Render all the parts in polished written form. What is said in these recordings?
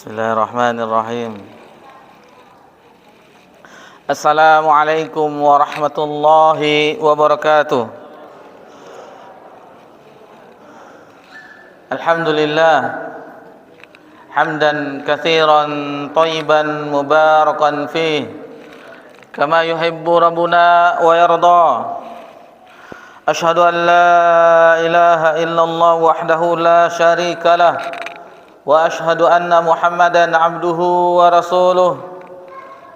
Bismillahirrahmanirrahim. Assalamualaikum warahmatullahi wabarakatuh. Alhamdulillah hamdan katsiran thayyiban mubarakan fih kama yuhibbu rabbuna wa yarda. Ashhadu an la ilaha illallah wahdahu la syarika lah wa ashhadu anna Muhammadan abduhu wa rasuluh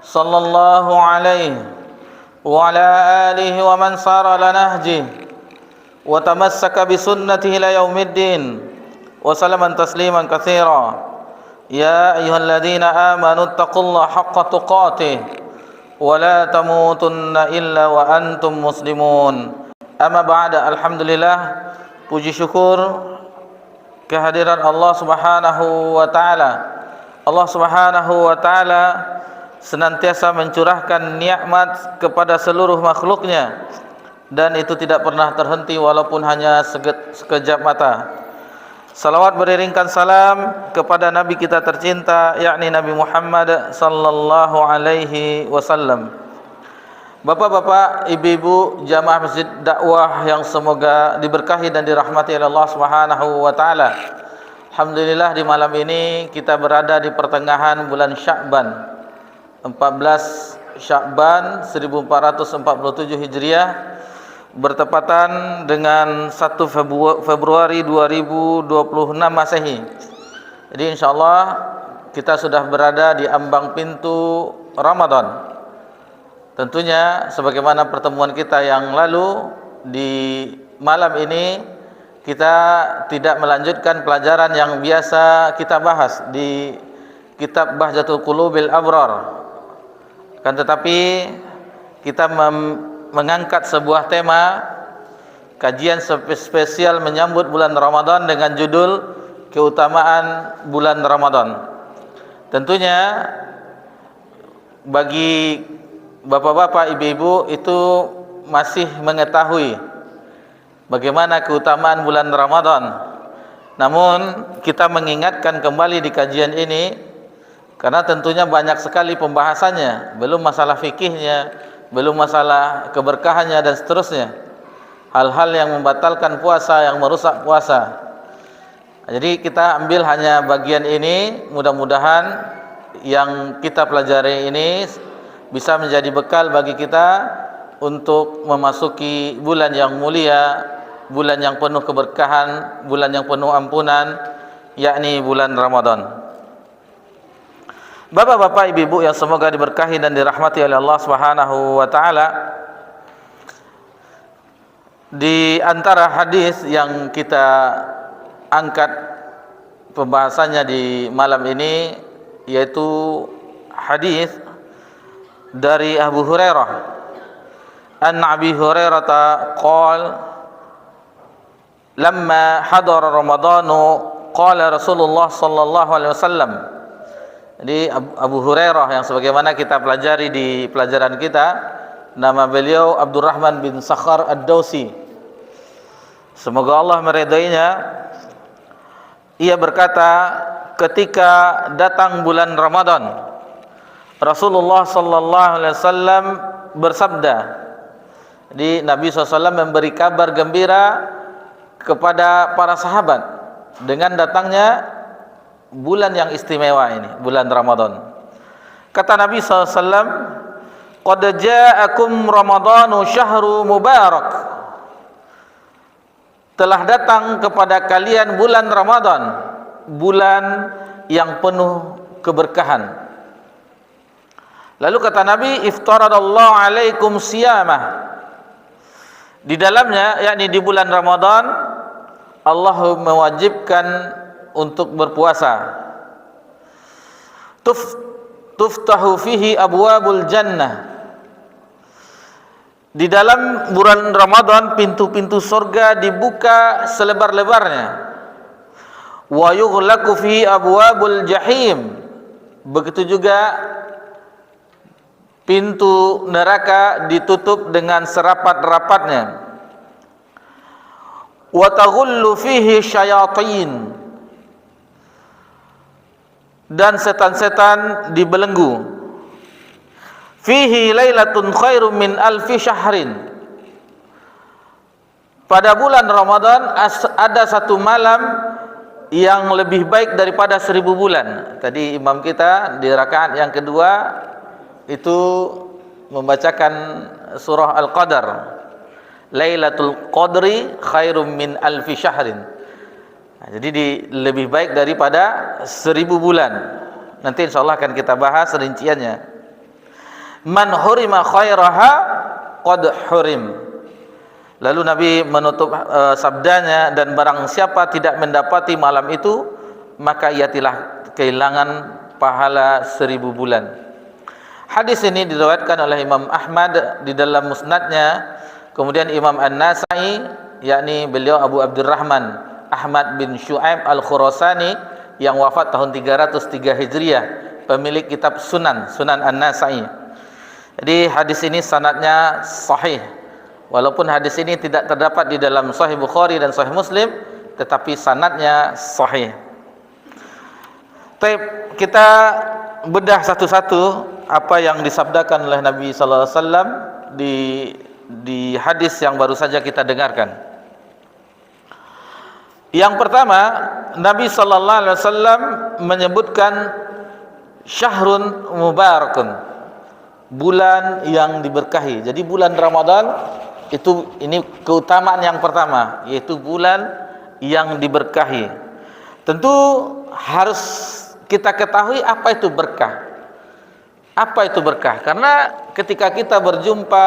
sallallahu alaihi wa ala alihi wa man sara ala nahjih wa tamassaka bi sunnatihi ila yaumiddin wa salaman tasliman katsira. Ya ayyuhalladzina amanu taqullaha haqqa tuqatih wa la tamutunna illa wa antum muslimun. Amma ba'da, alhamdulillah, puji syukur kehadiran Allah Subhanahu wa taala. Allah Subhanahu wa taala senantiasa mencurahkan nikmat kepada seluruh makhluknya, dan itu tidak pernah terhenti walaupun hanya sekejap mata. Salawat beriringkan salam kepada Nabi kita tercinta, yakni Nabi Muhammad sallallahu alaihi wasallam. Bapak-bapak, ibu-ibu jamaah Masjid Dakwah yang semoga diberkahi dan dirahmati oleh Allah Subhanahu wa taala. Alhamdulillah, di malam ini kita berada di pertengahan bulan Sya'ban, 14 Sya'ban 1447 Hijriah, bertepatan dengan 1 Februari 2026 Masehi. Jadi insyaallah kita sudah berada di ambang pintu Ramadan. Tentunya sebagaimana pertemuan kita yang lalu, di malam ini kita tidak melanjutkan pelajaran yang biasa kita bahas di kitab Bahjatul Qulubil Abrar. Kan tetapi kita mengangkat sebuah tema kajian spesial menyambut bulan Ramadan dengan judul keutamaan bulan Ramadan. Tentunya bagi bapak-bapak, ibu-ibu itu masih mengetahui bagaimana keutamaan bulan Ramadan. Namun kita mengingatkan kembali di kajian ini karena tentunya banyak sekali pembahasannya, belum masalah fikihnya, belum masalah keberkahannya dan seterusnya. Hal-hal yang membatalkan puasa, yang merusak puasa. Jadi kita ambil hanya bagian ini, mudah-mudahan yang kita pelajari ini bisa menjadi bekal bagi kita untuk memasuki bulan yang mulia, bulan yang penuh keberkahan, bulan yang penuh ampunan, yakni bulan Ramadan. Bapak-bapak, ibu-ibu yang semoga diberkahi dan dirahmati oleh Allah Subhanahu wa taala, di antara hadis yang kita angkat pembahasannya di malam ini yaitu hadis dari Abu Hurairah. An Abi Hurairah qala lamma hadara Ramadanu qala Rasulullah sallallahu alaihi wasallam. Jadi Abu Hurairah yang sebagaimana kita pelajari di pelajaran kita, nama beliau Abdurrahman bin Sakhar Ad-Dausi. Semoga Allah meridainya. Ia berkata, ketika datang bulan Ramadan, Rasulullah sallallahu alaihi wasallam bersabda. Jadi Nabi SAW memberi kabar gembira kepada para sahabat dengan datangnya bulan yang istimewa ini, bulan Ramadan. Kata Nabi SAW, "Qad ja'akum Ramadanu syahru mubarak." Telah datang kepada kalian bulan Ramadan, bulan yang penuh keberkahan. Lalu kata Nabi, iftaradallahu alaikum siyamah. Di dalamnya, yakni di bulan Ramadan, Allah mewajibkan untuk berpuasa. Tuftahu fihi abwabul jannah. Di dalam bulan Ramadan, pintu-pintu surga dibuka selebar-lebarnya. Wa yughlaqu fihi abwabul jahim. Begitu juga pintu neraka ditutup dengan serapat-rapatnya. Wa taghullu fihi syayatin. dan setan-setan dibelenggu. Fihi lailatun khairum min alfi syahrin. Pada bulan Ramadan ada satu malam yang lebih baik daripada 1000 bulan. Tadi imam kita di rakaat yang kedua itu membacakan surah Al-Qadar. Lailatul Qadri khairum min alfi syahrin. Jadi lebih baik daripada 1000 bulan. Nanti insyaallah akan kita bahas rinciannya. Man hurima khairaha qad hurim. Lalu Nabi menutup sabdanya, dan barang siapa tidak mendapati malam itu, maka ia telah kehilangan pahala 1000 bulan. Hadis ini diriwayatkan oleh Imam Ahmad di dalam musnadnya, kemudian Imam An-Nasai, yakni beliau Abu Abdurrahman Ahmad bin Syu'aib Al-Khurasani yang wafat tahun 303 Hijriah, pemilik kitab Sunan An-Nasai. Jadi hadis ini sanadnya sahih. Walaupun hadis ini tidak terdapat di dalam Sahih Bukhari dan Sahih Muslim, tetapi sanadnya sahih. Baik, kita bedah satu-satu apa yang disabdakan oleh Nabi sallallahu alaihi wasallam di hadis yang baru saja kita dengarkan. Yang pertama, Nabi sallallahu alaihi wasallam menyebutkan syahrun mubarakun, bulan yang diberkahi. Jadi bulan Ramadan ini keutamaan yang pertama, yaitu bulan yang diberkahi. Tentu harus kita ketahui apa itu berkah. Apa itu berkah? Karena ketika kita berjumpa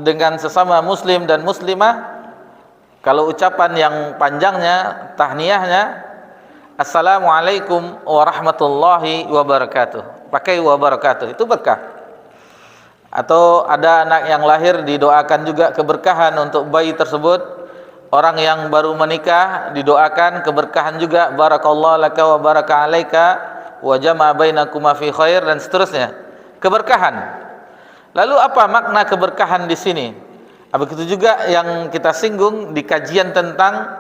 dengan sesama muslim dan muslimah, kalau ucapan yang panjangnya, tahniyahnya, Assalamualaikum warahmatullahi wabarakatuh, pakai wabarakatuh, itu berkah. Atau ada anak yang lahir, didoakan juga keberkahan untuk bayi tersebut. Orang yang baru menikah didoakan keberkahan juga, barakallahu laka wa baraka alaika wa jama'a bainakuma fi khair, dan seterusnya. Keberkahan. Lalu apa makna keberkahan di sini? Begitu juga yang kita singgung di kajian tentang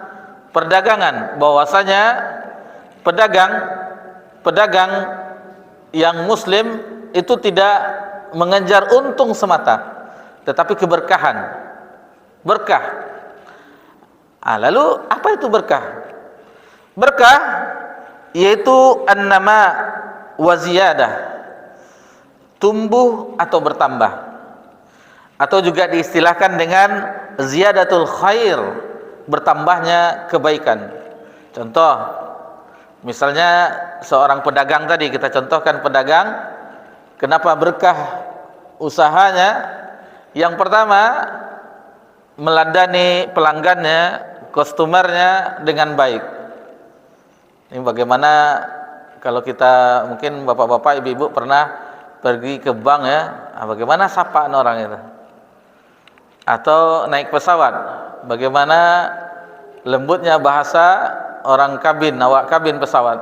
perdagangan, bahwasanya pedagang yang muslim itu tidak mengejar untung semata, tetapi keberkahan, berkah. Lalu apa itu berkah? Berkah yaitu an-nama wa ziyadah, tumbuh atau bertambah, atau juga diistilahkan dengan ziyadatul khair, bertambahnya kebaikan. Contoh, misalnya seorang pedagang, tadi kita contohkan pedagang, kenapa berkah usahanya? Yang pertama, meladani pelanggannya, customernya dengan baik. Ini bagaimana kalau kita, mungkin bapak-bapak, ibu-ibu pernah pergi ke bank ya, bagaimana sapaan orang itu? Atau naik pesawat, bagaimana lembutnya bahasa orang kabin, awak kabin pesawat.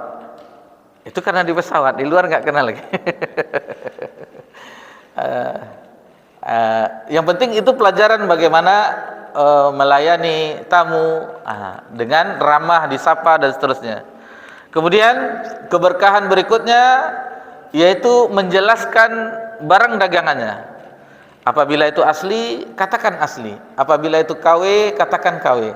Itu karena di pesawat, di luar nggak kenal lagi. Yang penting itu pelajaran bagaimana melayani tamu dengan ramah, disapa dan seterusnya. Kemudian keberkahan berikutnya yaitu menjelaskan barang dagangannya. Apabila itu asli, katakan asli. Apabila itu KW, katakan KW.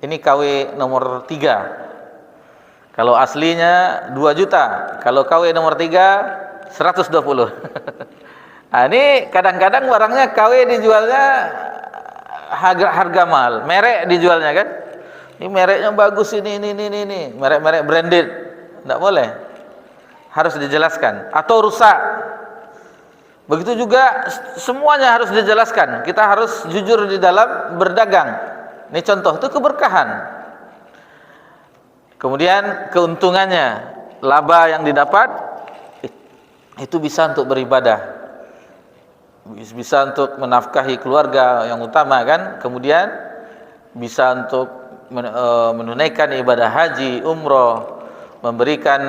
Ini KW nomor 3. Kalau aslinya 2 juta, kalau KW nomor 3 120. Ini kadang-kadang barangnya KW dijualnya harga mahal, merek dijualnya kan. Ini mereknya bagus, ini merek-merek branded. Tidak boleh. Harus dijelaskan. Atau rusak. Begitu juga semuanya harus dijelaskan. Kita harus jujur di dalam berdagang. Ini contoh, itu keberkahan. Kemudian keuntungannya, laba yang didapat itu bisa untuk beribadah, bisa untuk menafkahi keluarga yang utama kan. Kemudian bisa untuk menunaikan ibadah haji, umroh, memberikan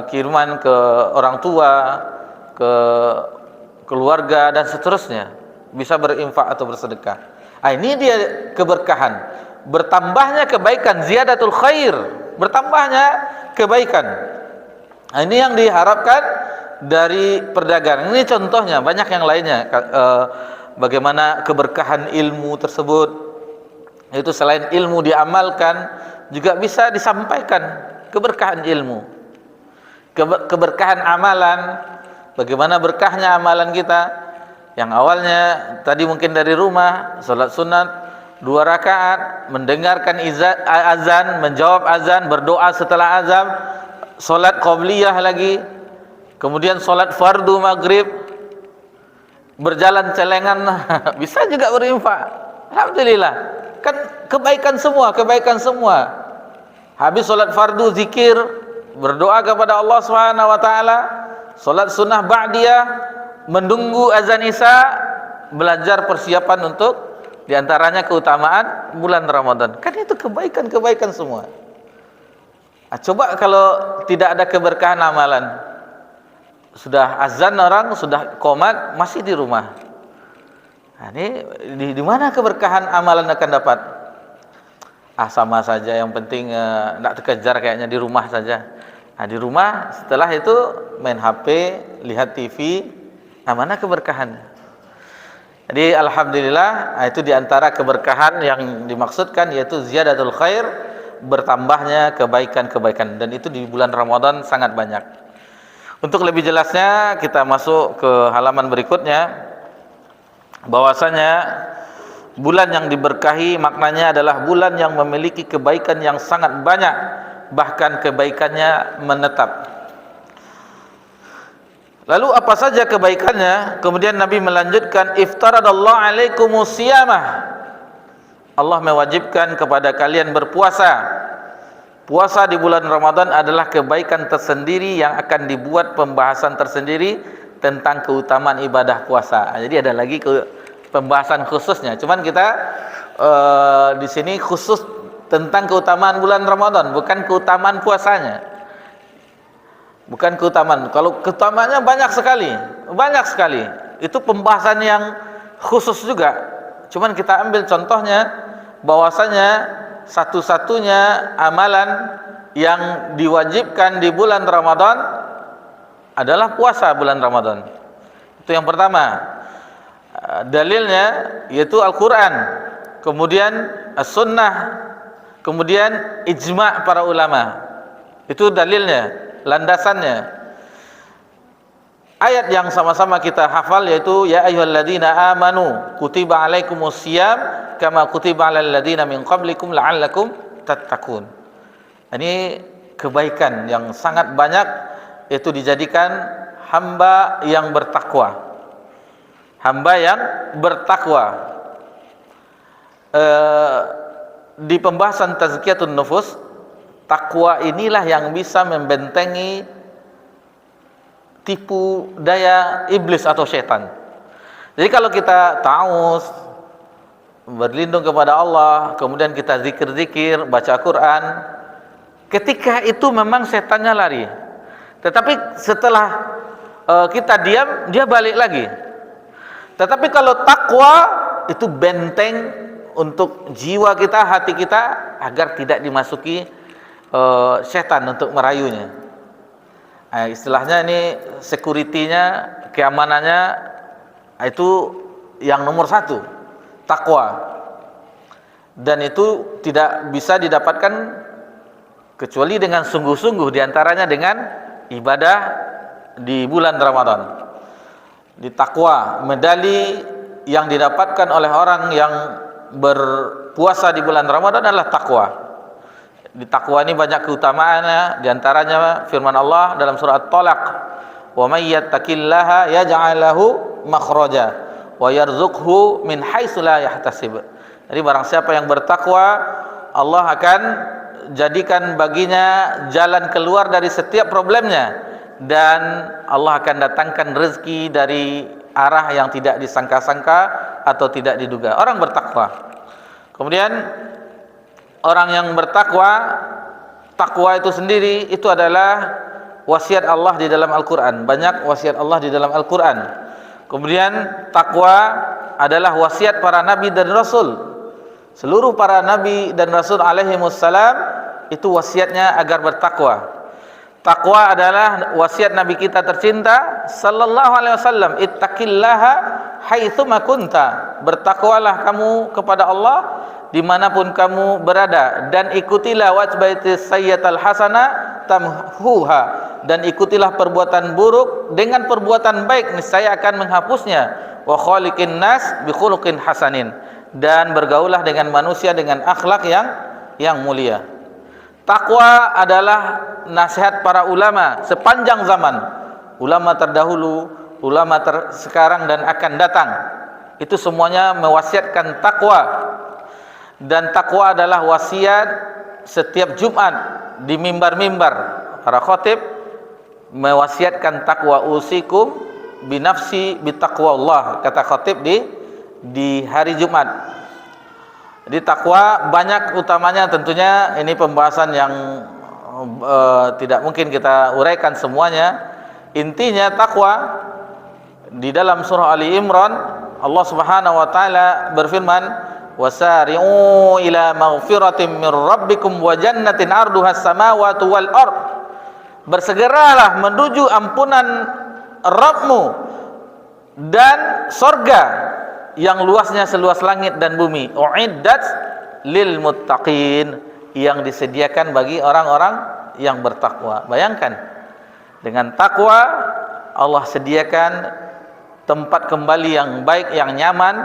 kiriman ke orang tua, ke keluarga dan seterusnya, bisa berinfak atau bersedekah. Ini dia keberkahan, bertambahnya kebaikan, ziyadatul khair, bertambahnya kebaikan. Nah, ini yang diharapkan dari perdagangan. Ini contohnya, banyak yang lainnya. Bagaimana keberkahan ilmu tersebut, itu selain ilmu diamalkan, juga bisa disampaikan keberkahan ilmu, keberkahan amalan. Bagaimana berkahnya amalan kita yang awalnya tadi mungkin dari rumah, salat sunat 2 rakaat, mendengarkan azan, menjawab azan, berdoa setelah azan, salat qabliyah lagi, kemudian salat fardu maghrib, berjalan celengan, bisa juga berinfak. Alhamdulillah, kan kebaikan semua. Habis salat fardu zikir, berdoa kepada Allah Subhanahu wa taala, salat sunnah ba'diyah, menunggu azan isya, belajar persiapan untuk diantaranya keutamaan bulan Ramadan. Kan itu kebaikan semua. Nah, coba kalau tidak ada keberkahan amalan, sudah azan orang, sudah qomat, masih di rumah. Nah, ini di mana keberkahan amalan akan dapat? Sama saja, yang penting tidak terkejar kayaknya di rumah saja. Nah, di rumah setelah itu main HP, lihat TV, mana keberkahannya? Jadi alhamdulillah, itu diantara keberkahan yang dimaksudkan, yaitu ziyadatul khair, bertambahnya kebaikan-kebaikan, dan itu di bulan Ramadan sangat banyak. Untuk lebih jelasnya kita masuk ke halaman berikutnya, bahwasanya bulan yang diberkahi maknanya adalah bulan yang memiliki kebaikan yang sangat banyak, bahkan kebaikannya menetap. Lalu apa saja kebaikannya? Kemudian Nabi melanjutkan, iftaradallahu alaikumus siyamah, Allah mewajibkan kepada kalian berpuasa. Puasa di bulan Ramadan adalah kebaikan tersendiri yang akan dibuat pembahasan tersendiri tentang keutamaan ibadah puasa. Jadi ada lagi pembahasan khususnya. Cuman kita di sini khusus tentang keutamaan bulan Ramadan, bukan keutamaan puasanya. Bukan keutamaan. Kalau keutamaannya banyak sekali. Itu pembahasan yang khusus juga. Cuman kita ambil contohnya, bahwasanya satu-satunya amalan yang diwajibkan di bulan Ramadan adalah puasa bulan Ramadan. Itu yang pertama. Dalilnya yaitu Al-Quran, kemudian As-Sunnah, kemudian ijma' para ulama. Itu dalilnya, landasannya. Ayat yang sama-sama kita hafal yaitu ya ayyuhalladzina amanu kutiba alaikumusiyam kama kutiba alal ladzina min qablikum la'allakum tattaqun. Ini kebaikan yang sangat banyak, itu dijadikan hamba yang bertakwa. Hamba yang bertakwa. Di pembahasan tazkiyatun nufus, takwa inilah yang bisa membentengi tipu daya iblis atau setan. Jadi kalau kita ta'awuz, berlindung kepada Allah, kemudian kita zikir-zikir, baca Quran, ketika itu memang setannya lari. Tetapi setelah kita diam, dia balik lagi. Tetapi kalau takwa, itu benteng untuk jiwa kita, hati kita, agar tidak dimasuki setan untuk merayunya. Istilahnya ini security-nya, keamanannya, itu yang nomor 1, takwa. Dan itu tidak bisa didapatkan kecuali dengan sungguh-sungguh, diantaranya dengan ibadah di bulan Ramadan. Di takwa, medali yang didapatkan oleh orang yang berpuasa di bulan Ramadan adalah takwa. Di takwa ini banyak keutamaannya, diantaranya firman Allah dalam surah At-Talaq, wa may yattaqillaha yaj'al lahu makhraja wa yarzuqhu min haitsu la yahtasib. Jadi barang siapa yang bertakwa, Allah akan jadikan baginya jalan keluar dari setiap problemnya, dan Allah akan datangkan rezeki dari arah yang tidak disangka-sangka atau tidak diduga. Orang bertakwa. Kemudian orang yang bertakwa, takwa itu sendiri itu adalah wasiat Allah di dalam Al-Quran. Banyak wasiat Allah di dalam Al-Quran. Kemudian takwa adalah wasiat para nabi dan rasul. Seluruh para nabi dan rasul alaihimussalam itu wasiatnya agar bertakwa. Takwa adalah wasiat Nabi kita tercinta sallallahu alaihi wasallam, ittaqillaha haitsu ma kunta. Bertakwalah kamu kepada Allah dimanapun kamu berada, dan ikutilah wajbatis sayyatal hasana tamhuha, dan ikutilah perbuatan buruk dengan perbuatan baik, niscaya akan menghapusnya. Wa khaliqin nas bi khuluqin hasanin, dan bergaulah dengan manusia dengan akhlak yang mulia. Takwa adalah nasihat para ulama sepanjang zaman. Ulama terdahulu, ulama sekarang dan akan datang, itu semuanya mewasiatkan takwa. Dan takwa adalah wasiat setiap Jumat di mimbar-mimbar. Para khatib mewasiatkan takwa, usikum binafsi bitaqwa Allah, kata khatib di hari Jumat. Jadi takwa banyak utamanya, tentunya ini pembahasan yang tidak mungkin kita uraikan semuanya. Intinya takwa di dalam surah Ali Imran, Allah Subhanahu wa taala berfirman, wasari'u ila maghfiratin min rabbikum wa jannatin 'arduhas samawati wal ard. Bersegeralah menuju ampunan Rabbmu dan sorga yang luasnya seluas langit dan bumi. Uiddat lil muttaqin, yang disediakan bagi orang-orang yang bertakwa. Bayangkan, dengan takwa Allah sediakan tempat kembali yang baik, yang nyaman,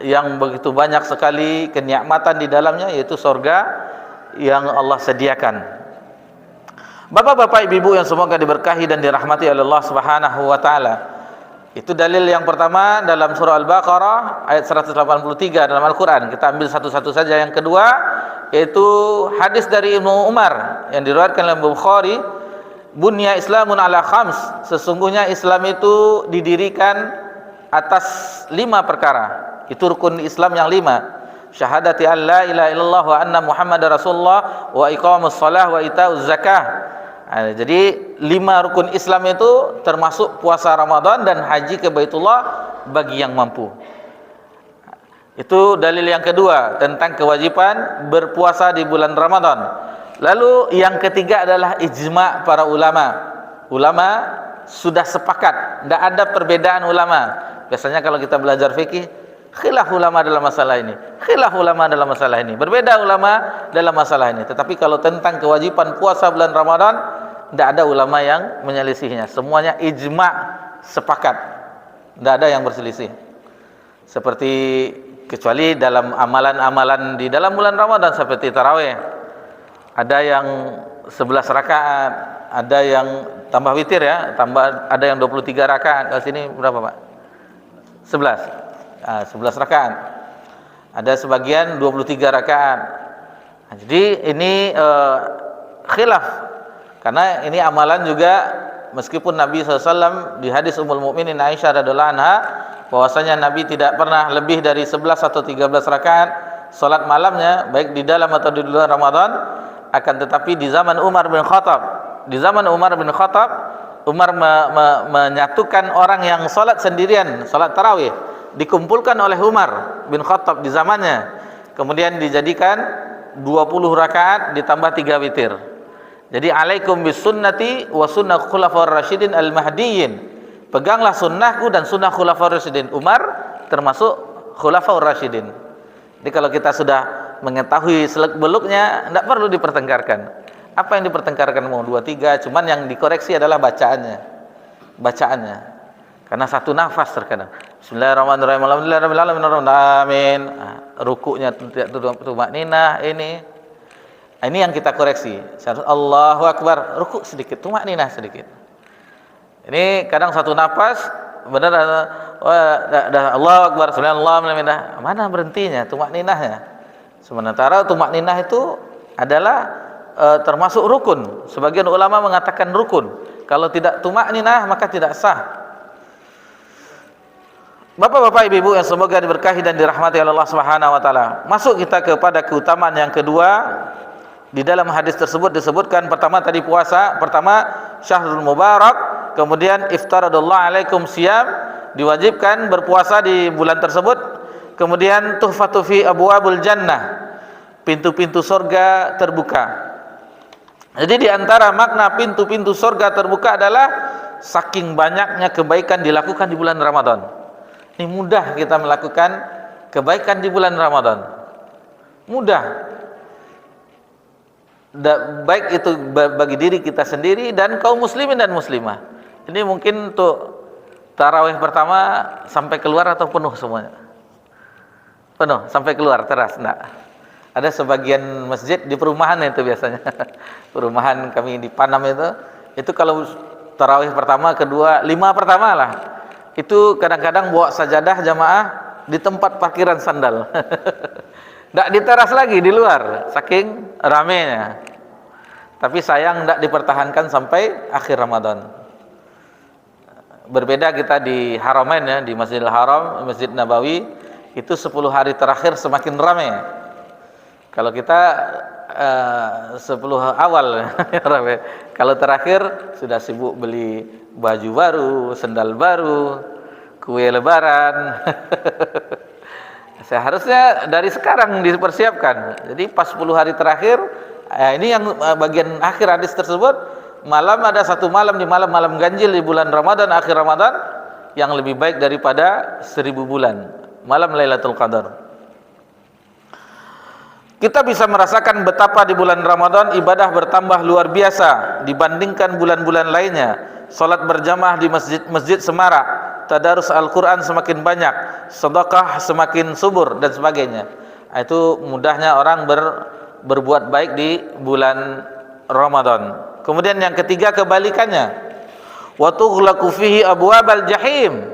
yang begitu banyak sekali kenikmatan di dalamnya, yaitu surga yang Allah sediakan. Bapak-bapak, ibu-ibu yang semoga diberkahi dan dirahmati oleh Allah Subhanahu wa taala. Itu dalil yang pertama dalam surah Al-Baqarah ayat 183 dalam Al-Quran. Kita ambil satu-satu saja. Yang kedua yaitu hadis dari Ibnu Umar yang diriwayatkan oleh Bukhari, bunya Islamun ala khams, sesungguhnya Islam itu didirikan atas 5 perkara. Itu rukun Islam yang 5. Syahadati an la ilaha illallah wa anna Muhammadar Rasulullah wa iqamus shalah wa itauz zakah. Jadi 5 rukun Islam itu termasuk puasa Ramadan dan haji ke Baitullah bagi yang mampu. Itu dalil yang kedua tentang kewajiban berpuasa di bulan Ramadan. Lalu yang ketiga adalah ijma' para ulama. Ulama sudah sepakat, tidak ada perbedaan ulama. Biasanya kalau kita belajar fikih, khilaf ulama dalam masalah ini, khilaf ulama dalam masalah ini, berbeda ulama dalam masalah ini. Tetapi kalau tentang kewajiban puasa bulan Ramadan, tidak ada ulama yang menyelisihinya. Semuanya ijma' sepakat, tidak ada yang berselisih. Seperti kecuali dalam amalan-amalan di dalam bulan Ramadan seperti tarawih, ada yang 11 rakaat, ada yang tambah witir ya, ada yang 23 rakaat. Kalau sini berapa Pak? 11. 11 rakaat. Ada sebagian 23 rakaat. Nah, jadi ini khilaf. Karena ini amalan juga, meskipun Nabi SAW di hadis Ummul Mukminin Aisyah radhiyallahu anha bahwasanya Nabi tidak pernah lebih dari 11 atau 13 rakaat salat malamnya, baik di dalam atau di luar Ramadan. Akan tetapi di zaman Umar bin Khattab, Umar menyatukan orang yang salat sendirian, salat tarawih, dikumpulkan oleh Umar bin Khattab di zamannya, kemudian dijadikan 20 rakaat ditambah 3 witir. Jadi alaikum bis sunnati wa sunnah khulafaur rasyidin al-mahdiyyin. Peganglah sunnahku dan sunnah khulafaur rasyidin. Umar termasuk khulafaur rasyidin. Jadi kalau kita sudah mengetahui seluk-beluknya, tidak perlu dipertengkarkan. Apa yang dipertengkarkan mau 2, 3, cuman yang dikoreksi adalah bacaannya. Karena satu nafas terkadang. Bismillahirrahmanirrahim. Alhamdulillahirabbil alamin. Amin. Rukuknya tidak tumakninah ini. Ini yang kita koreksi. Allahu Akbar, rukuk sedikit, tumakninah sedikit. Ini kadang satu nafas benar, Allahu Akbar, subhanallah, mana berhentinya tumakninahnya. Sementara tumakninah itu adalah termasuk rukun. Sebagian ulama mengatakan rukun. Kalau tidak tumakninah maka tidak sah. Bapak-bapak, ibu-ibu yang semoga diberkahi dan dirahmati oleh Allah Subhanahu wa taala. Masuk kita kepada keutamaan yang kedua. Di dalam hadis tersebut disebutkan pertama tadi puasa, pertama Syahrul Mubarak, kemudian iftaradallahu alaikum siyam, diwajibkan berpuasa di bulan tersebut. Kemudian tuhfatu fi abwabul jannah, pintu-pintu surga terbuka. Jadi di antara makna pintu-pintu surga terbuka adalah saking banyaknya kebaikan dilakukan di bulan Ramadan. Ini mudah kita melakukan kebaikan di bulan Ramadan. Mudah. Baik itu bagi diri kita sendiri dan kaum muslimin dan muslimah. Ini mungkin untuk tarawih pertama sampai keluar atau penuh semuanya? Penuh sampai keluar teras, enggak? Ada sebagian masjid di perumahan itu biasanya. Perumahan kami di Panam itu kalau tarawih pertama, kedua, 5 pertama lah. Itu kadang-kadang bawa sajadah jamaah di tempat parkiran sandal. Enggak di teras lagi, di luar, saking ramenya. Tapi sayang enggak dipertahankan sampai akhir Ramadan. Berbeda kita di Haramain ya, di Masjidil Haram, Masjid Nabawi, itu 10 hari terakhir semakin ramai. Kalau kita 10 awal ramai. Kalau terakhir sudah sibuk beli baju baru, sendal baru, kue lebaran. Seharusnya dari sekarang dipersiapkan. Jadi pas 10 hari terakhir, ini yang bagian akhir hadis tersebut, malam ada satu malam di malam-malam ganjil di bulan Ramadan, akhir Ramadan, yang lebih baik daripada 1000 bulan, malam Lailatul Qadar. Kita bisa merasakan betapa di bulan Ramadan ibadah bertambah luar biasa dibandingkan bulan-bulan lainnya. Salat berjamaah di masjid-masjid semarak, tadarus Al-Quran semakin banyak, sedekah semakin subur dan sebagainya. Itu mudahnya orang berbuat baik di bulan Ramadan. Kemudian yang ketiga kebalikannya, wa tughlaqu fihi abwabal jahim,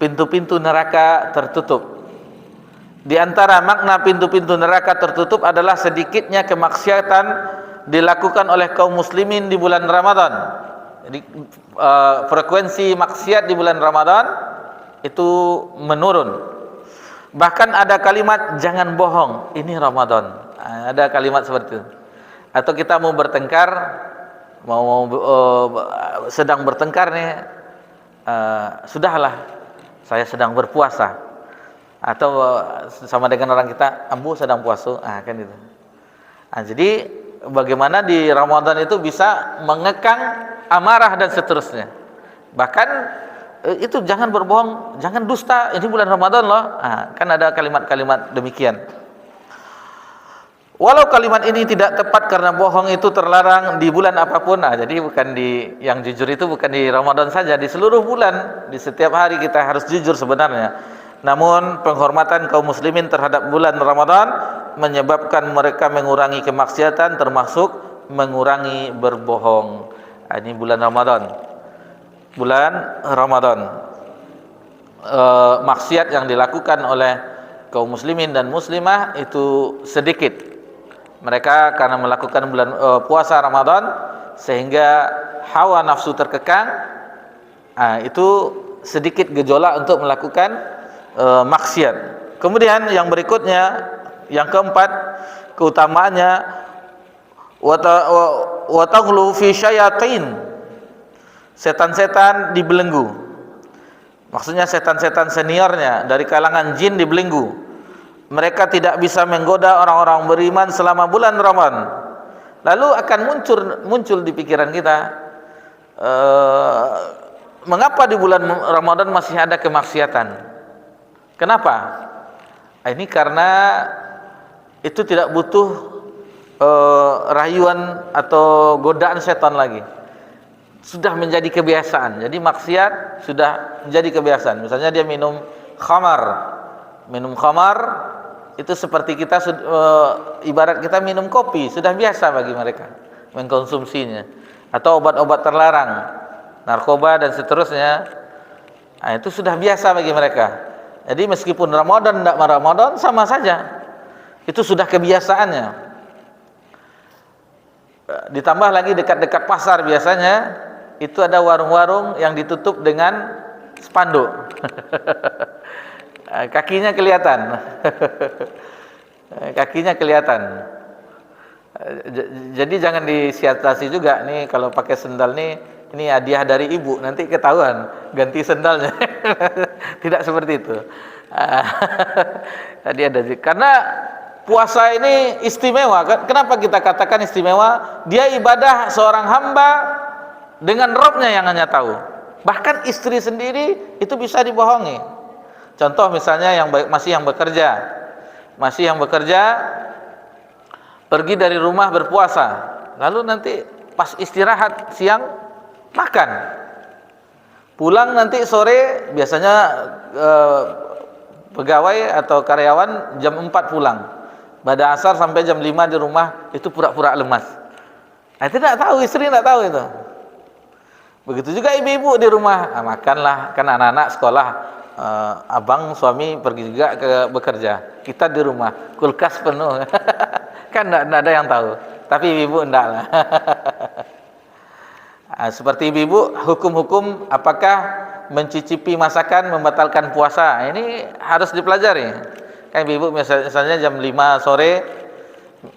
pintu-pintu neraka tertutup. Di antara makna pintu-pintu neraka tertutup adalah sedikitnya kemaksiatan dilakukan oleh kaum muslimin di bulan Ramadan. Jadi frekuensi maksiat di bulan Ramadan itu menurun. Bahkan ada kalimat jangan bohong, ini Ramadan. Ada kalimat seperti itu. Atau kita mau bertengkar, sedang bertengkar nih, sudahlah, saya sedang berpuasa. Atau sama dengan orang kita, ambu sedang puasa, kan itu. Jadi bagaimana di Ramadan itu bisa mengekang amarah dan seterusnya. Bahkan itu jangan berbohong, jangan dusta, ini bulan Ramadan loh. Kan ada kalimat-kalimat demikian. Walau kalimat ini tidak tepat karena bohong itu terlarang di bulan apapun. Jadi bukan yang jujur itu bukan di Ramadan saja, di seluruh bulan, di setiap hari kita harus jujur sebenarnya. Namun penghormatan kaum muslimin terhadap bulan Ramadan menyebabkan mereka mengurangi kemaksiatan, termasuk mengurangi berbohong. Ini bulan Ramadan. Bulan Ramadan. Maksiat yang dilakukan oleh kaum muslimin dan muslimah itu sedikit. Mereka karena melakukan bulan puasa Ramadan sehingga hawa nafsu terkekang, itu sedikit gejolak untuk melakukan maksiat. Kemudian yang berikutnya, yang keempat, keutamaannya wa taghlu fi syayatin, setan-setan dibelenggu. Maksudnya setan-setan seniornya dari kalangan jin dibelenggu. Mereka tidak bisa menggoda orang-orang beriman selama bulan Ramadan. Lalu akan muncul di pikiran kita, mengapa di bulan Ramadan masih ada kemaksiatan? Kenapa? Ini karena itu tidak butuh rayuan atau godaan setan lagi. Sudah menjadi kebiasaan. Jadi maksiat sudah menjadi kebiasaan. Misalnya dia minum khamar. Minum khamar itu seperti kita ibarat kita minum kopi, sudah biasa bagi mereka mengkonsumsinya. Atau obat-obat terlarang, narkoba dan seterusnya. Itu sudah biasa bagi mereka. Jadi meskipun Ramadan tidak Ramadan sama saja. Itu sudah kebiasaannya. Ditambah lagi dekat-dekat pasar biasanya itu ada warung-warung yang ditutup dengan spanduk. Kakinya kelihatan. Kakinya kelihatan. Jadi jangan disiasati juga nih kalau pakai sendal nih, ini hadiah dari ibu, nanti ketahuan ganti sendalnya. Tidak seperti itu. Tadi ada karena puasa ini istimewa. Kenapa kita katakan istimewa? Dia ibadah seorang hamba dengan Robnya yang hanya tahu. Bahkan istri sendiri itu bisa dibohongi. Contoh misalnya masih yang bekerja pergi dari rumah berpuasa, lalu nanti pas istirahat siang makan, pulang nanti sore, biasanya pegawai atau karyawan jam 4 pulang, pada asar sampai jam 5 di rumah, itu pura-pura lemas. Itu tidak tahu, istri tidak tahu itu. Begitu juga ibu-ibu di rumah, makanlah, kan anak-anak sekolah, abang suami pergi juga bekerja, kita di rumah kulkas penuh. Kan tidak ada yang tahu, tapi ibu tidak lah. Seperti ibu, hukum-hukum apakah mencicipi masakan membatalkan puasa, ini harus dipelajari. Kan ibu misalnya jam 5 sore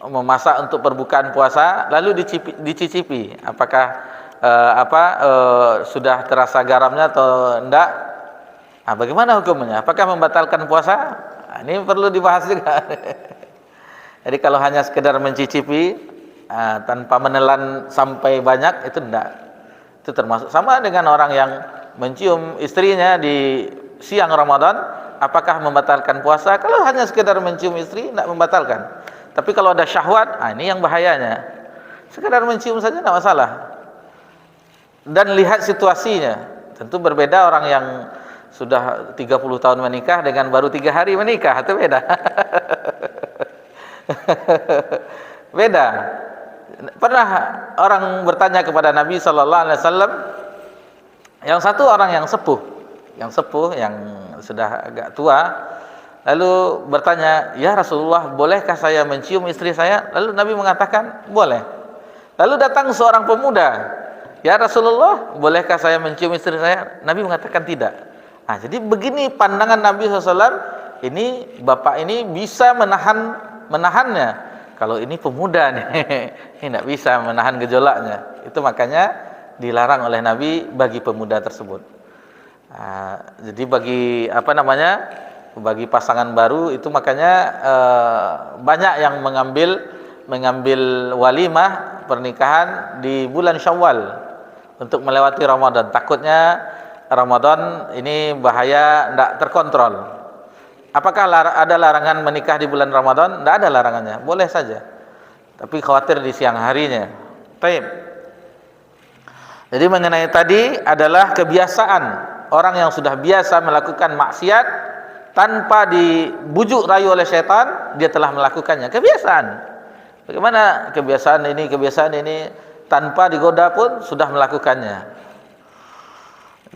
memasak untuk perbukaan puasa, lalu dicicipi apakah sudah terasa garamnya atau enggak. Bagaimana hukumnya? Apakah membatalkan puasa? Ini perlu dibahas juga. Jadi kalau hanya sekedar mencicipi tanpa menelan sampai banyak, itu enggak. Itu termasuk sama dengan orang yang mencium istrinya di siang Ramadan, apakah membatalkan puasa? Kalau hanya sekedar mencium istri, enggak membatalkan. Tapi kalau ada syahwat, ini yang bahayanya. Sekedar mencium saja enggak masalah. Dan lihat situasinya. Tentu berbeda orang yang sudah 30 tahun menikah dengan baru 3 hari menikah, itu beda. Beda. Pernah orang bertanya kepada Nabi sallallahu alaihi wasallam, yang satu orang yang sepuh yang sudah agak tua, lalu bertanya, "Ya Rasulullah, bolehkah saya mencium istri saya?" Lalu Nabi mengatakan, "Boleh." Lalu datang seorang pemuda, "Ya Rasulullah, bolehkah saya mencium istri saya?" Nabi mengatakan tidak. Jadi begini pandangan Nabi SAW, ini bapak ini bisa menahannya. Kalau ini pemuda nih, ini tidak bisa menahan gejolaknya. Itu makanya dilarang oleh Nabi bagi pemuda tersebut. Jadi bagi bagi pasangan baru itu makanya banyak yang mengambil walimah pernikahan di bulan Syawal untuk melewati Ramadan. Takutnya Ramadan ini bahaya, tidak terkontrol. Apakah ada larangan menikah di bulan Ramadan? Tidak ada larangannya, boleh saja. Tapi khawatir di siang harinya. Baik. Jadi mengenai tadi adalah kebiasaan orang yang sudah biasa melakukan maksiat tanpa dibujuk rayu oleh syaitan, dia telah melakukannya. Kebiasaan. Bagaimana kebiasaan ini tanpa digoda pun sudah melakukannya.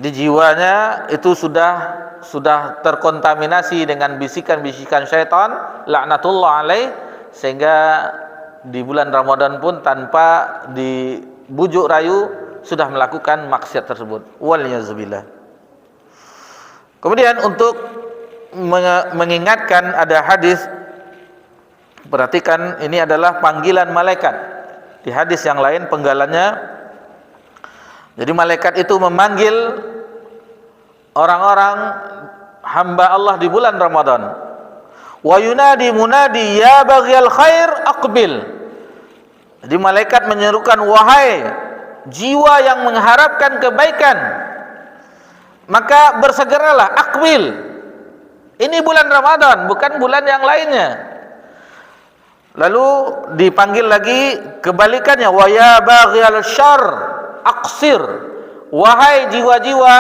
Di jiwanya itu sudah terkontaminasi dengan bisikan-bisikan syaitan, laknatullah alaih, sehingga di bulan Ramadan pun tanpa dibujuk rayu sudah melakukan maksiat tersebut. Waliyahzubillah. Kemudian untuk mengingatkan ada hadis, perhatikan ini adalah panggilan malaikat. Di hadis yang lain penggalannya, jadi malaikat itu memanggil orang-orang hamba Allah di bulan Ramadan. Wa yunadi munadi ya baghiyal khair aqbil. Jadi malaikat menyerukan, wahai jiwa yang mengharapkan kebaikan, maka bersegeralah, aqbil. Ini bulan Ramadan, bukan bulan yang lainnya. Lalu dipanggil lagi kebalikannya, wa ya baghiyal syarr aqsir. Wahai jiwa-jiwa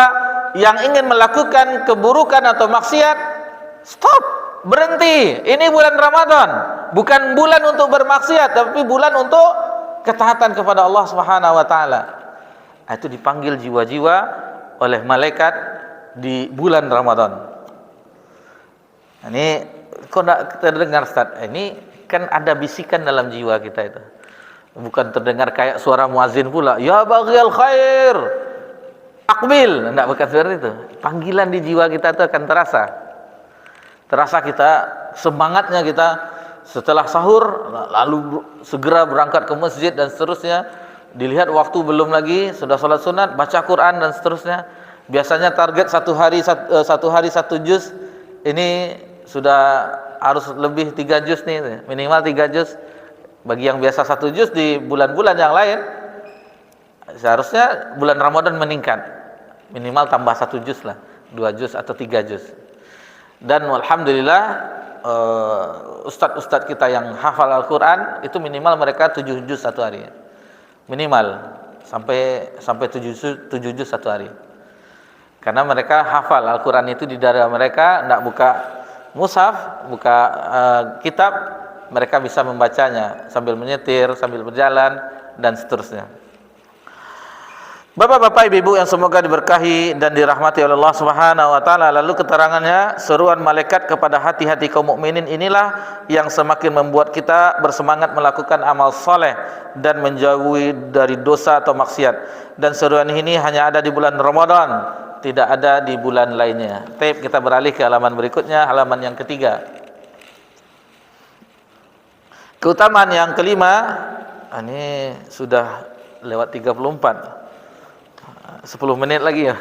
yang ingin melakukan keburukan atau maksiat, stop, berhenti. Ini bulan Ramadan, bukan bulan untuk bermaksiat, tapi bulan untuk ketaatan kepada Allah Subhanahu wa taala. Itu dipanggil jiwa-jiwa oleh malaikat di bulan Ramadan. Ini kok tidak terdengar, Ustaz? Ini kan ada bisikan dalam jiwa kita itu. Bukan terdengar kayak suara muazin pula, ya baghiyal khair aqbil. Tidak, bukan seperti itu. Panggilan di jiwa kita itu akan terasa kita, semangatnya kita setelah sahur lalu segera berangkat ke masjid dan seterusnya. Dilihat waktu belum lagi, sudah sholat sunat, baca Quran dan seterusnya. Biasanya target satu hari satu juz, ini sudah harus lebih 3 juz nih, minimal 3 juz. Bagi yang biasa 1 juz di bulan-bulan yang lain, seharusnya bulan Ramadan meningkat, minimal tambah 1 juz lah, 2 juz atau 3 juz. Dan alhamdulillah ustadz-ustadz kita yang hafal Al-Quran itu minimal mereka 7 juz satu hari, minimal sampai 7 juz satu hari, karena mereka hafal Al-Quran itu di dada mereka, tidak buka mushaf, buka kitab, mereka bisa membacanya sambil menyetir, sambil berjalan, dan seterusnya. Bapak-bapak, ibu-ibu yang semoga diberkahi dan dirahmati oleh Allah Subhanahu wa taala, lalu keterangannya, seruan malaikat kepada hati-hati kaum mukminin inilah yang semakin membuat kita bersemangat melakukan amal soleh dan menjauhi dari dosa atau maksiat. Dan seruan ini hanya ada di bulan Ramadan, tidak ada di bulan lainnya. Baik, kita beralih ke halaman berikutnya, halaman yang ketiga. Keutamaan yang kelima, ini sudah lewat 34, 10 menit lagi ya.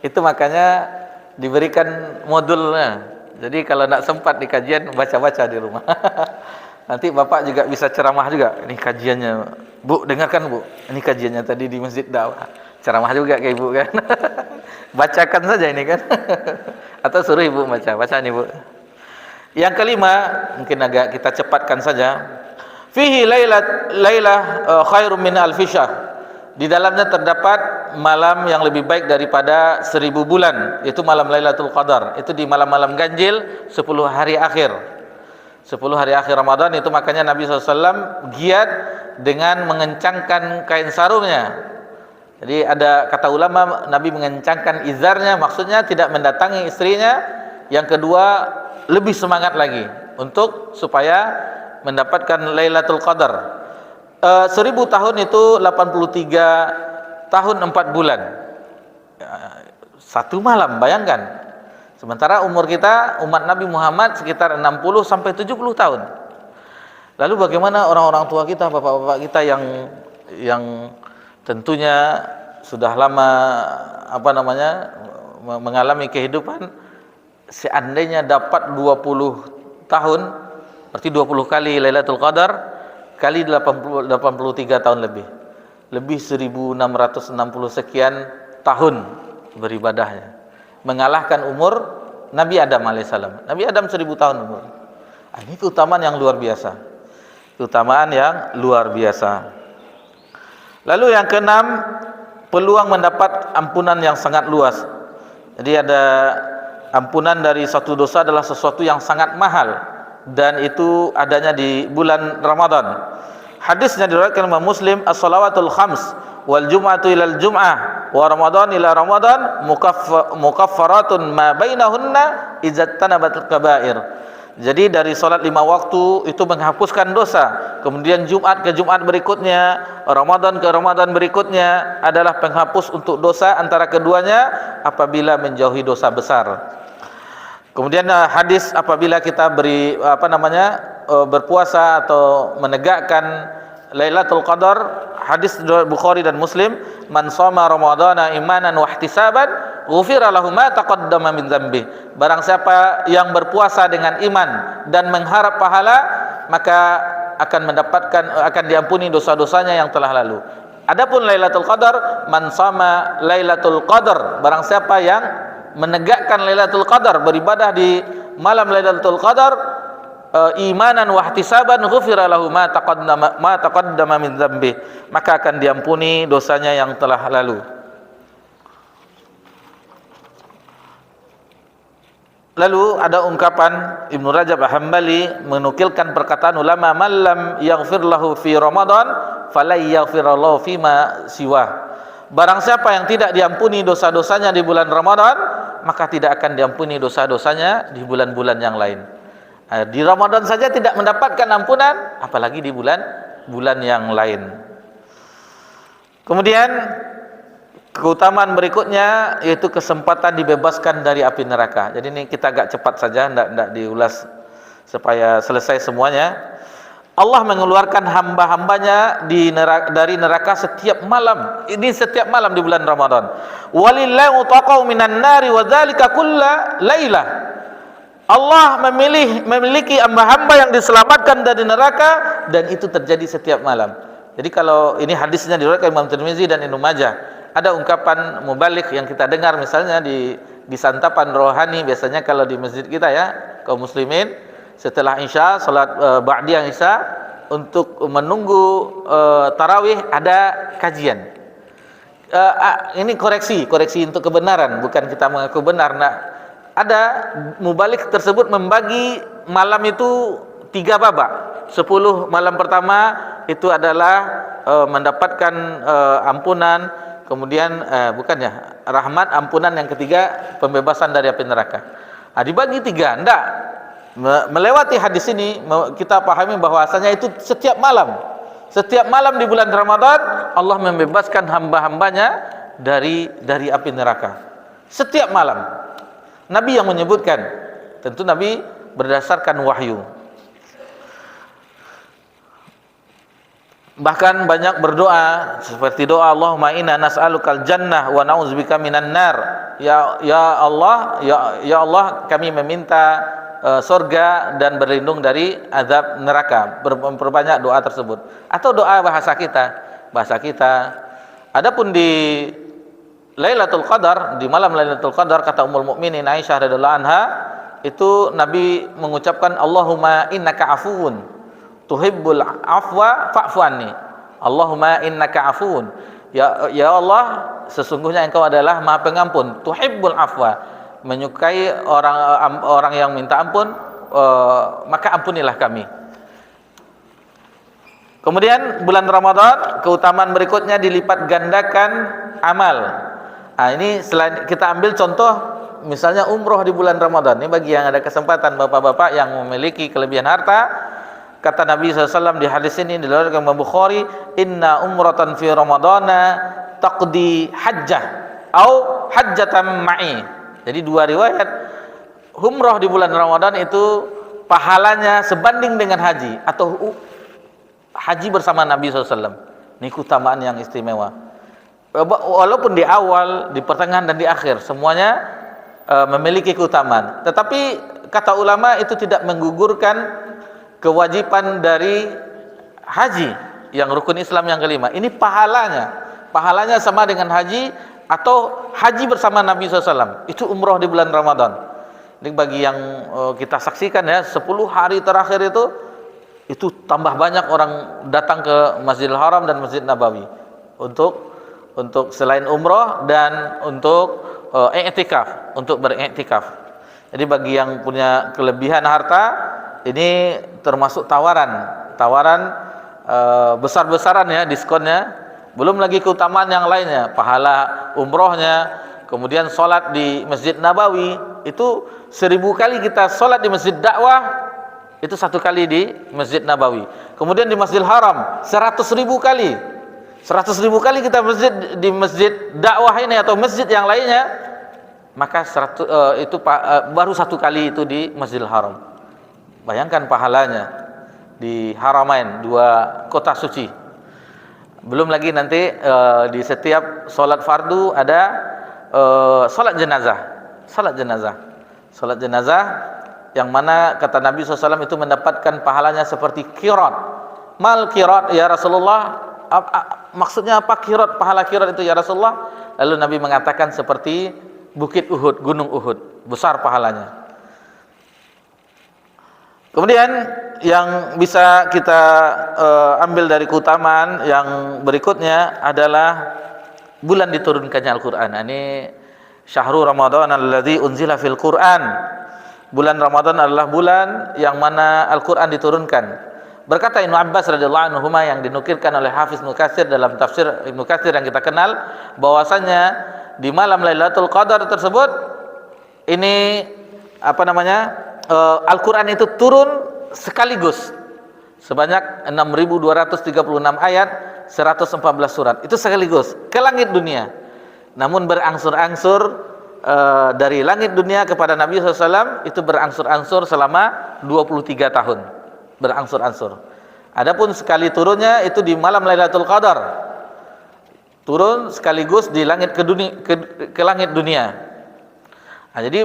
Itu makanya diberikan modulnya. Jadi kalau tidak sempat di kajian, baca-baca di rumah. Nanti Bapak juga bisa ceramah juga. Ini kajiannya, Bu, dengarkan Bu, ini kajiannya tadi di Masjid Dakwah. Ceramah juga kayak Ibu kan. Bacakan saja ini kan. Atau suruh Ibu baca nih Bu. Yang kelima, mungkin agak kita cepatkan saja. Fihi lailah khairum min alfi syahr. Di dalamnya terdapat malam yang lebih baik daripada 1000 bulan, yaitu malam Lailatul Qadar. Itu di malam-malam ganjil 10 hari akhir. 10 hari akhir Ramadan itu makanya Nabi SAW giat dengan mengencangkan kain sarungnya. Jadi ada kata ulama, Nabi mengencangkan izarnya, maksudnya tidak mendatangi istrinya. Yang kedua, lebih semangat lagi untuk supaya mendapatkan Lailatul Qadar. 1000 tahun itu 83 tahun 4 bulan. Satu malam, bayangkan. Sementara umur kita, umat Nabi Muhammad sekitar 60 sampai 70 tahun. Lalu bagaimana orang-orang tua kita, bapak-bapak kita yang tentunya sudah lama mengalami kehidupan, seandainya dapat 20 tahun, berarti 20 kali Lailatul Qadar kali 83 tahun lebih 1660 sekian tahun beribadahnya, mengalahkan umur Nabi Adam alaihissalam. Nabi Adam 1000 tahun umur. Ini keutamaan yang luar biasa. Keutamaan yang luar biasa. Lalu yang keenam, peluang mendapat ampunan yang sangat luas. Jadi ada ampunan dari satu dosa adalah sesuatu yang sangat mahal, dan itu adanya di bulan Ramadan. Hadisnya diriwayatkan Imam Muslim, as-salawatul khams wal jum'atu ilal jum'ah wa ramadan ila ramadan mukaffaratun ma bainahunna izattanabatul kaba'ir. Jadi dari salat 5 waktu itu menghapuskan dosa. Kemudian Jumat ke Jumat berikutnya, Ramadan ke Ramadan berikutnya adalah penghapus untuk dosa antara keduanya apabila menjauhi dosa besar. Kemudian hadis apabila kita berpuasa atau menegakkan Lailatul Qadar, hadis Bukhari dan Muslim, man shoma ramadhana imanan wa ihtisaban ghufira lahu ma taqaddama min dzambi. Barang siapa yang berpuasa dengan iman dan mengharap pahala, maka akan diampuni dosa-dosanya yang telah lalu. Adapun Lailatul Qadar, man shoma Lailatul Qadar, barang siapa yang menegakkan Lailatul Qadar, beribadah di malam Lailatul Qadar imanan wa ihtisaban ghufira lahu ma taqaddama min dzambi, maka akan diampuni dosanya yang telah lalu. Lalu ada ungkapan Ibnu Rajab Hambali menukilkan perkataan ulama, man lam yaghfir lahu fi Ramadan falay yaghfirallahu fima siwa. Barang siapa yang tidak diampuni dosa-dosanya di bulan Ramadan, maka tidak akan diampuni dosa-dosanya di bulan-bulan yang lain. Di Ramadan saja tidak mendapatkan ampunan, apalagi di bulan yang lain. Kemudian keutamaan berikutnya yaitu kesempatan dibebaskan dari api neraka. Jadi ini kita agak cepat saja, tidak diulas supaya selesai semuanya. Allah mengeluarkan hamba-hambanya dari neraka setiap malam. Ini setiap malam di bulan Ramadan. Walillahi utaqau minan nari wa dzalika kulla lailah. Allah memiliki hamba-hamba yang diselamatkan dari neraka, dan itu terjadi setiap malam. Jadi kalau ini hadisnya diriwayatkan Imam Tirmizi dan Ibnu Majah, ada ungkapan mubalik yang kita dengar misalnya di santapan rohani biasanya kalau di masjid kita ya, kaum muslimin, setelah Isya, salat ba'diyah Isya, untuk menunggu tarawih ada kajian. Ini koreksi untuk kebenaran, bukan kita mengaku benar. Nah, ada mubalik tersebut membagi malam itu 3 babak. 10 malam pertama itu adalah mendapatkan ampunan, kemudian rahmat, ampunan, yang ketiga pembebasan dari api neraka. Dibagi 3, enggak. Melewati hadis ini kita pahami bahwasanya itu setiap malam. Setiap malam di bulan Ramadan Allah membebaskan hamba-hambanya dari api neraka. Setiap malam. Nabi yang menyebutkan, tentu Nabi berdasarkan wahyu. Bahkan banyak berdoa seperti doa Allahumma inna nas'alukal jannah wa na'udzubika minan nar. Ya Allah, ya Allah, kami meminta surga dan berlindung dari azab neraka. Memperbanyak doa tersebut. Atau doa bahasa kita. Adapun di Lailatul Qadar, di malam Lailatul Qadar, kata Ummul Mukminin Aisyah radhiyallahu anha, itu Nabi mengucapkan Allahumma innaka afuwun tuhibbul afwa fa'fu anni. Allahumma innaka afuwun. Ya Allah, sesungguhnya Engkau adalah Maha Pengampun, tuhibbul afwa, menyukai orang yang minta ampun, maka ampunilah kami. Kemudian bulan Ramadan, keutamaan berikutnya dilipat gandakan amal. Ini selain kita ambil contoh misalnya umroh di bulan Ramadan. Ini bagi yang ada kesempatan, bapak-bapak yang memiliki kelebihan harta, kata Nabi SAW di hadis ini diriwayatkan Imam Bukhari, inna umratan fi ramadana taqdi hajjah au hajjatan ma'i. Jadi 2 riwayat, umroh di bulan Ramadan itu pahalanya sebanding dengan haji, atau haji bersama Nabi SAW. Ini keutamaan yang istimewa. Walaupun di awal, di pertengahan dan di akhir semuanya memiliki keutamaan. Tetapi kata ulama itu tidak menggugurkan kewajiban dari haji yang rukun Islam yang kelima. Ini pahalanya sama dengan haji atau haji bersama Nabi SAW. Itu umroh di bulan Ramadan. Ini bagi yang kita saksikan ya, 10 hari terakhir itu tambah banyak orang datang ke Masjidil Haram dan Masjid Nabawi untuk selain umroh dan untuk i'tikaf, untuk beriktikaf. Jadi bagi yang punya kelebihan harta, ini termasuk tawaran besar-besaran ya, diskonnya. Belum lagi keutamaan yang lainnya, pahala umrohnya, kemudian sholat di Masjid Nabawi itu 1000 kali kita sholat di Masjid Dakwah, itu 1 kali di Masjid Nabawi. Kemudian di Masjidil Haram 100.000 kali. 100.000 kali kita di Masjid Dakwah ini atau masjid yang lainnya, maka baru 1 kali itu di Masjidil Haram. Bayangkan pahalanya di Haramain, 2 kota suci. Belum lagi nanti di setiap sholat fardu ada sholat jenazah yang mana kata Nabi SAW itu mendapatkan pahalanya seperti qirat. Mal qirat ya Rasulullah, maksudnya apa qirat, pahala qirat itu ya Rasulullah? Lalu Nabi mengatakan seperti bukit Uhud, gunung Uhud, besar pahalanya. Kemudian yang bisa kita ambil dari keutamaan yang berikutnya adalah bulan diturunkannya Al-Quran. Ini syahrul Ramadan alladzi unzila fil Quran. Bulan Ramadan adalah bulan yang mana Al-Quran diturunkan. Berkata Ibnu Abbas radhiyallahu anhu yang dinukilkan oleh Hafiz Ibnu Katsir dalam tafsir Ibnu Katsir yang kita kenal, bahwasanya di malam Lailatul Qadar tersebut ini Al-Quran itu turun sekaligus sebanyak 6.236 ayat, 114 surat. Itu sekaligus ke langit dunia. Namun berangsur-angsur dari langit dunia kepada Nabi SAW itu berangsur-angsur selama 23 tahun. Berangsur-angsur. Adapun sekali turunnya itu di malam Lailatul Qadar. Turun sekaligus di langit ke langit dunia. Nah, jadi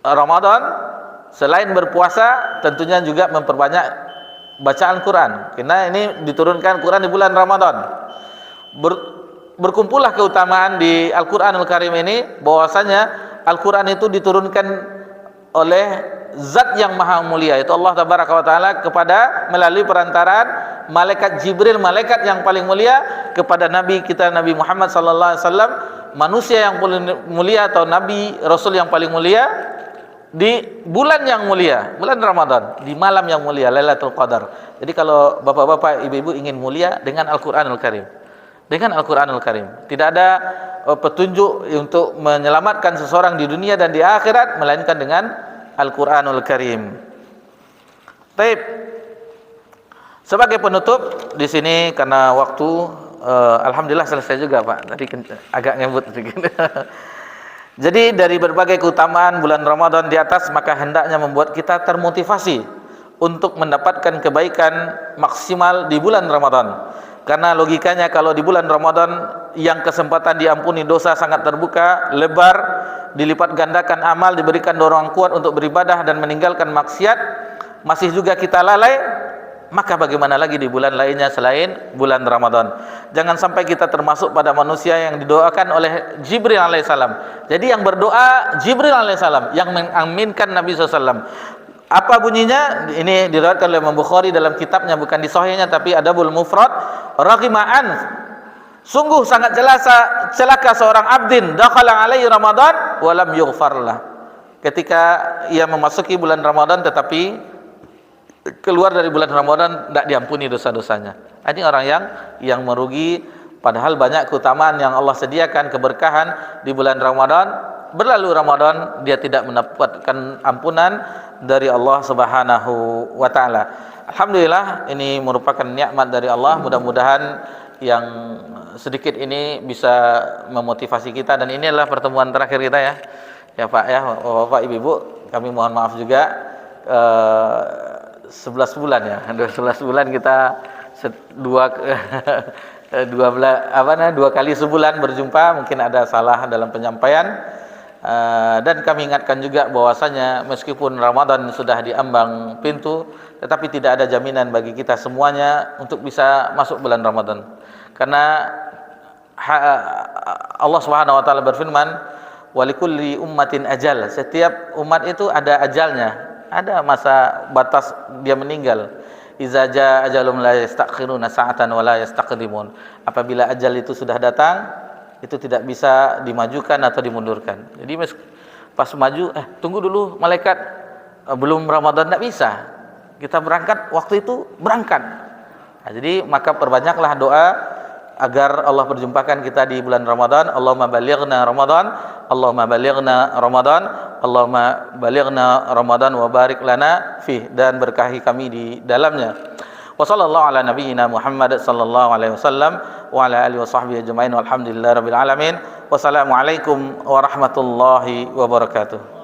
Ramadan Selain berpuasa, tentunya juga memperbanyak bacaan Quran. Karena ini diturunkan Quran di bulan Ramadan. Berkumpullah keutamaan di Al-Quranul Karim ini, bahwasanya Al-Quran itu diturunkan oleh Zat yang maha mulia, itu Allah Tabaraka wa Ta'ala, kepada melalui perantaraan malaikat Jibril, malaikat yang paling mulia, kepada Nabi kita Nabi Muhammad sallallahu alaihi wasallam, manusia yang paling mulia atau Nabi Rasul yang paling mulia, di bulan yang mulia, bulan Ramadan, di malam yang mulia, Lailatul Qadar. Jadi kalau bapak-bapak, ibu-ibu ingin mulia, dengan Al-Quranul Karim, dengan Al-Quranul Karim. Tidak ada petunjuk untuk menyelamatkan seseorang di dunia dan di akhirat melainkan dengan Al-Quranul Karim. Baik. Sebagai penutup di sini, karena waktu, alhamdulillah selesai juga Pak. Tadi agak ngebut sedikit. Jadi dari berbagai keutamaan bulan Ramadan di atas, maka hendaknya membuat kita termotivasi untuk mendapatkan kebaikan maksimal di bulan Ramadan. Karena logikanya kalau di bulan Ramadan yang kesempatan diampuni dosa sangat terbuka, lebar, dilipat gandakan amal, diberikan dorongan kuat untuk beribadah dan meninggalkan maksiat, masih juga kita lalai, maka bagaimana lagi di bulan lainnya selain bulan Ramadan. Jangan sampai kita termasuk pada manusia yang didoakan oleh Jibril alaihissalam. Jadi yang berdoa Jibril alaihissalam, yang mengaminkan Nabi SAW. Apa bunyinya? Ini diriwayatkan oleh Imam Bukhari dalam kitabnya, bukan di sahihnya tapi Adabul Mufrad. Raghima'an, sungguh sangat celaka seorang abdin dakhala alaihi Ramadan wa lam yughfarlah. Ketika ia memasuki bulan Ramadan tetapi keluar dari bulan Ramadan tidak diampuni dosa-dosanya. Ini orang yang merugi, padahal banyak keutamaan yang Allah sediakan, keberkahan di bulan Ramadan. Berlalu Ramadan dia tidak mendapatkan ampunan dari Allah Subhanahu wa Ta'ala. Alhamdulillah, ini merupakan nikmat dari Allah. Mudah-mudahan yang sedikit ini bisa memotivasi kita, dan ini adalah pertemuan terakhir kita ya. Ya Pak ya, Bapak Ibu, kami mohon maaf juga 11 bulan ya. 11 bulan kita dua kali sebulan berjumpa, mungkin ada salah dalam penyampaian. Dan kami ingatkan juga bahwasanya meskipun Ramadan sudah diambang pintu, tetapi tidak ada jaminan bagi kita semuanya untuk bisa masuk bulan Ramadan. Karena Allah Subhanahu wa Ta'ala berfirman, walikulli ummatin ajal, setiap umat itu ada ajalnya, ada masa batas dia meninggal. Iza jaa ajalum la yastakhiruna sa'atan wa la yastaqdimun. Apabila ajal itu sudah datang, itu tidak bisa dimajukan atau dimundurkan. Jadi pas maju, tunggu dulu malaikat, belum Ramadan, tidak bisa. Kita berangkat, waktu itu berangkat. Nah, jadi maka perbanyaklah doa agar Allah perjumpakan kita di bulan Ramadan. Allahumma balighna Ramadan, Allahumma balighna Ramadan, Allahumma balighna Ramadan wa barik lana fih, dan berkahi kami di dalamnya. Wa sallallahu ala nabiyyina Muhammad sallallahu alaihi wasallam wa ala alihi wa sahbihi ajmain walhamdulillahi rabbil alamin. Wassalamualaikum warahmatullahi wabarakatuh.